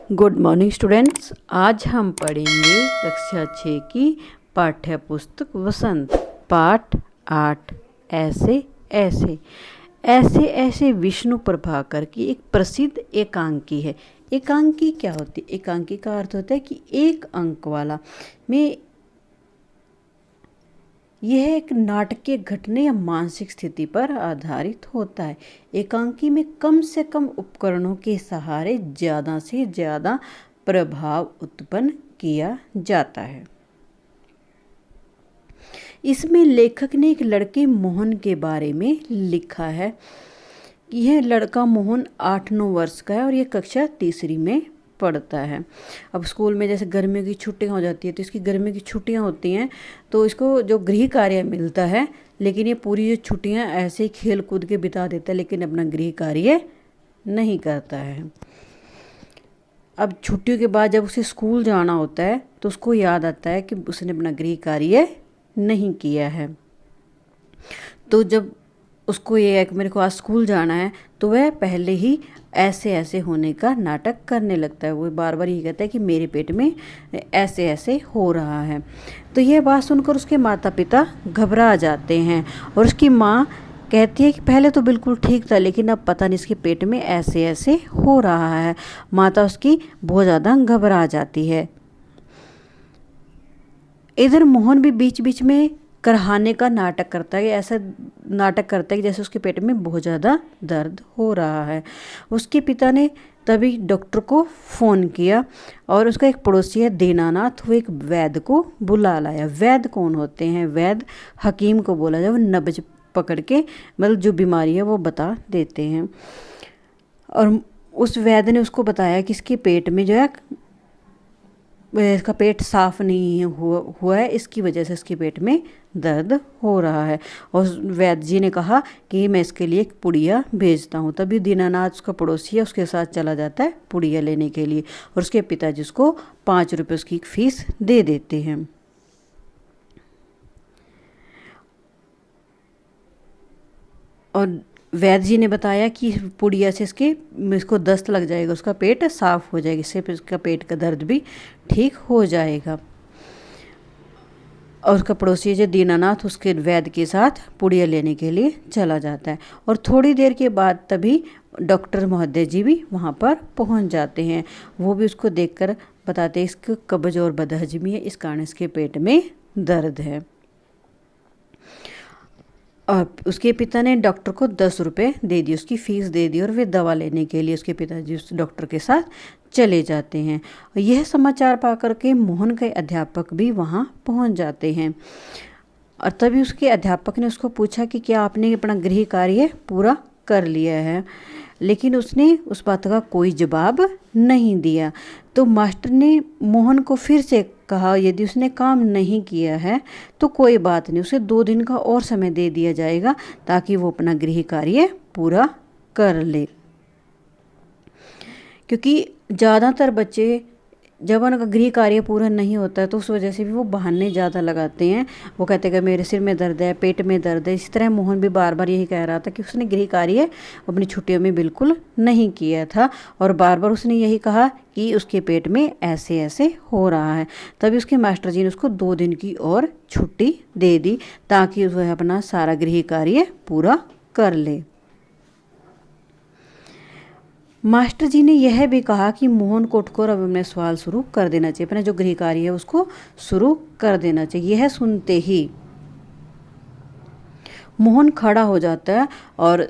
Good morning students. आज हम पढ़ेंगे कक्षा 6 की पाठ्य पुस्तक वसंत, पाठ 8। ऐसे ऐसे ऐसे ऐसे विष्णु प्रभाकर की एक प्रसिद्ध एकांकी है। एकांकी क्या होती है? एकांकी का अर्थ होता है कि एक अंक वाला। में यह एक नाटकीय घटना या मानसिक स्थिति पर आधारित होता है। एकांकी में कम से कम उपकरणों के सहारे ज़्यादा से ज़्यादा प्रभाव उत्पन्न किया जाता है। इसमें लेखक ने एक लड़के मोहन के बारे में लिखा है। यह लड़का मोहन 8-9 वर्ष का है और यह कक्षा 3री में पढ़ता है। अब स्कूल में जैसे गर्मियों की छुट्टियां हो जाती है तो इसकी गर्मियों की छुट्टियां होती हैं तो इसको जो गृह कार्य मिलता है, लेकिन ये पूरी जो छुट्टियां ऐसे ही खेल कूद के बिता देता है, लेकिन अपना गृह कार्य नहीं करता है। अब छुट्टियों के बाद जब उसे स्कूल जाना होता है तो उसको याद आता है कि उसने अपना गृह कार्य नहीं किया है। तो जब उसको ये है कि मेरे को आज स्कूल जाना है तो वह पहले ही ऐसे ऐसे होने का नाटक करने लगता है। वो बार बार ये कहता है कि मेरे पेट में ऐसे ऐसे हो रहा है। तो यह बात सुनकर उसके माता पिता घबरा जाते हैं और उसकी माँ कहती है कि पहले तो बिल्कुल ठीक था, लेकिन अब पता नहीं इसके पेट में ऐसे ऐसे हो रहा है। माता उसकी बहुत ज़्यादा घबरा जाती है। इधर मोहन भी बीच बीच में करहाने का नाटक करता है। ऐसा नाटक करता है कि जैसे उसके पेट में बहुत ज़्यादा दर्द हो रहा है। उसके पिता ने तभी डॉक्टर को फ़ोन किया और उसका एक पड़ोसी है दीनानाथ, वो एक वैद्य को बुला लाया। वैद्य कौन होते हैं? वैद्य हकीम को बोला जाए, वो नब्ज पकड़ के मतलब जो बीमारी है वो बता देते हैं। और उस वैद्य ने उसको बताया कि इसके पेट में जो है, इसका पेट साफ नहीं हुआ है, इसकी वजह से इसके पेट में दर्द हो रहा है। और वैद्य जी ने कहा कि मैं इसके लिए एक पुड़िया भेजता हूँ। तभी दीनानाथ उसका पड़ोसी है, उसके साथ चला जाता है पुड़िया लेने के लिए और उसके पिताजी उसको 5 रुपये उसकी फीस दे देते हैं। और वैद्य जी ने बताया कि पुड़िया से इसको दस्त लग जाएगा, उसका पेट साफ हो जाएगा, इससे फिर उसका पेट का दर्द भी ठीक हो जाएगा। और उसका पड़ोसी जो दीनानाथ उसके वैद्य के साथ पुड़िया लेने के लिए चला जाता है। और थोड़ी देर के बाद तभी डॉक्टर महोदय जी भी वहाँ पर पहुँच जाते हैं। वो भी उसको देखकर बताते हैं इसको कब्ज और बदहजमी है, इस कारण इसके पेट में दर्द है। और उसके पिता ने डॉक्टर को 10 रुपये दे दिए, उसकी फ़ीस दे दी और वे दवा लेने के लिए उसके पिताजी उस डॉक्टर के साथ चले जाते हैं। यह समाचार पाकर के मोहन के अध्यापक भी वहाँ पहुँच जाते हैं। और तभी उसके अध्यापक ने उसको पूछा कि क्या आपने अपना गृह कार्य पूरा कर लिया है, लेकिन उसने उस बात का कोई जवाब नहीं दिया। तो मास्टर ने मोहन को फिर से कहा यदि उसने काम नहीं किया है तो कोई बात नहीं, उसे 2 दिन का और समय दे दिया जाएगा ताकि वो अपना गृह कार्य पूरा कर ले। क्योंकि ज़्यादातर बच्चे जब उनका गृह कार्य पूरा नहीं होता है तो उस वजह से भी वो बहाने ज़्यादा लगाते हैं। वो कहते हैं कि मेरे सिर में दर्द है, पेट में दर्द है। इसी तरह मोहन भी बार बार यही कह रहा था कि उसने गृह कार्य अपनी छुट्टियों में बिल्कुल नहीं किया था और बार बार उसने यही कहा कि उसके पेट में ऐसे ऐसे हो रहा है। तभी उसके मास्टर जी ने उसको 2 दिन की और छुट्टी दे दी ताकि वह अपना सारा गृह कार्य पूरा कर ले। मास्टर जी ने यह भी कहा कि मोहन को उठकर अब अपने सवाल शुरू कर देना चाहिए, अपना जो गृह कार्य है उसको शुरू कर देना चाहिए। यह सुनते ही मोहन खड़ा हो जाता है और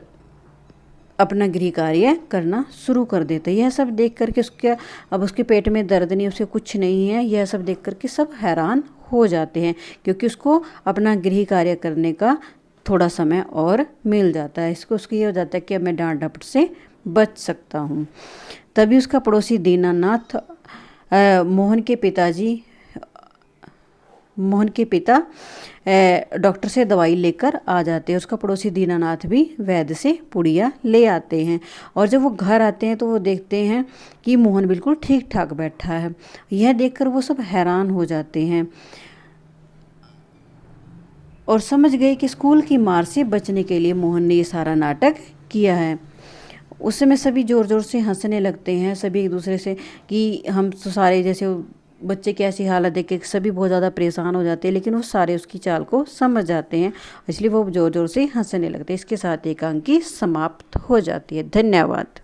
अपना गृह कार्य करना शुरू कर देता है। यह सब देख करके उसके पेट में दर्द नहीं, उसे कुछ नहीं है। यह सब देख करके सब हैरान हो जाते हैं क्योंकि उसको अपना गृह कार्य करने का थोड़ा समय और मिल जाता है। उसको ये हो जाता है कि अब मैं डांट डपट से बच सकता हूँ। तभी उसका पड़ोसी दीनानाथ मोहन के पिता डॉक्टर से दवाई लेकर आ जाते हैं। उसका पड़ोसी दीनानाथ भी वैद्य से पुड़िया ले आते हैं और जब वो घर आते हैं तो वो देखते हैं कि मोहन बिल्कुल ठीक ठाक बैठा है। यह देखकर वो सब हैरान हो जाते हैं और समझ गए कि स्कूल की मार से बचने के लिए मोहन ने ये सारा नाटक किया है। उस समय सभी ज़ोर ज़ोर से हंसने लगते हैं, सभी एक दूसरे से कि हम तो सारे, जैसे बच्चे की ऐसी हालत देख के सभी बहुत ज़्यादा परेशान हो जाते हैं, लेकिन वो सारे उसकी चाल को समझ जाते हैं, इसलिए वो ज़ोर ज़ोर से हंसने लगते हैं। इसके साथ एकांकी समाप्त हो जाती है। धन्यवाद।